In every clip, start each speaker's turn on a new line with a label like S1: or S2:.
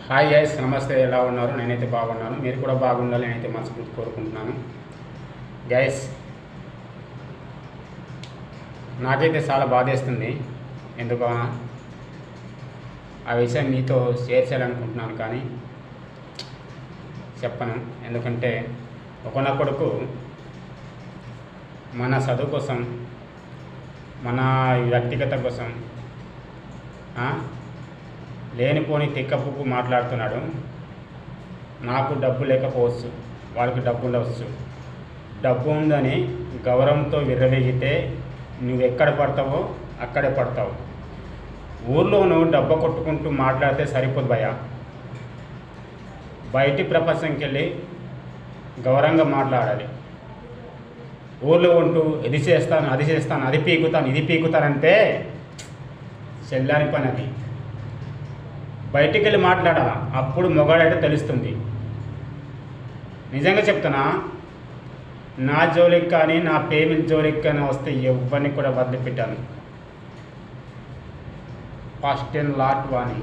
S1: Hi guys, నమస్తే. ఎలా ఉన్నారు? నేనైతే బాగున్నాను. మీరు కూడా బాగుండాలి నేనైతే మనస్ఫూర్తి కోరుకుంటున్నాను. గైస్, నాకైతే చాలా బాధేస్తుంది. ఎందుకు ఆ విషయం మీతో షేర్ చేయాలనుకుంటున్నాను, కానీ చెప్పను. ఎందుకంటే ఒకనొకడుకు మన చదువు కోసం, మన వ్యక్తిగత కోసం లేనిపోని తిక్కపుక్కు మాట్లాడుతున్నాడు. నాకు డబ్బు లేకపోవచ్చు, వాళ్ళకి డబ్బు ఉండవచ్చు. డబ్బు ఉందని గౌరవంతో విర్రవేగితే నువ్వు ఎక్కడ పడతావో అక్కడే పడతావు. ఊర్లో నువ్వు డబ్బు కొట్టుకుంటూ మాట్లాడితే సరిపోదు భయ్యా. బయటి ప్రపంచంకి వెళ్ళి గౌరవంగా మాట్లాడాలి. ఊర్లో ఉంటూ ఇది చేస్తాను, అది చేస్తాను, అది పీకుతాను, ఇది పీకుతానంటే చెల్లాని పని. అది బయటికి వెళ్ళి మాట్లాడాలా, అప్పుడు మొగాడైతే తెలుస్తుంది. నిజంగా చెప్తున్నా, నా జోలికి కానీ నా పేమెంట్ జోలికి కానీ వస్తే ఎవరిని కూడా వదిలిపెట్టాను. ఫస్ట్ అండ్ లాట్ వాని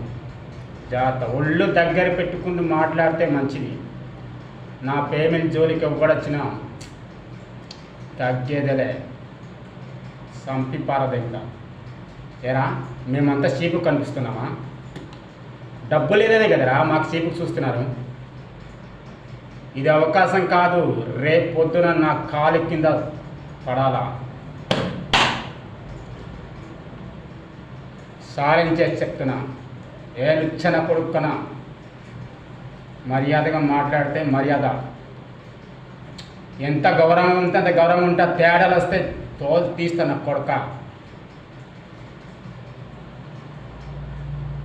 S1: జాగ్రత్త. ఒళ్ళు దగ్గర పెట్టుకుంటూ మాట్లాడితే మంచిది. నా పేమెంట్ జోలికి ఎవ్వడొచ్చినా తగ్గేదేలే, సంపి పారదెంక. ఏరా, మేమంతా చీపు కనిపిస్తున్నామా? డబ్బు లేదనే కదరా మాకు చీపు చూస్తున్నారు. ఇది అవకాశం కాదు, రేపు పొద్దున నా కాలు కింద పడాలా. సారించేసి చెప్తున్నా, ఏ లుచ్చన కొడుక్కన మర్యాదగా మాట్లాడితే మర్యాద. ఎంత గౌరవం ఉంటే అంత గౌరవం ఉంటే తేడాలు వస్తే తోలు తీస్తాను కొడుక.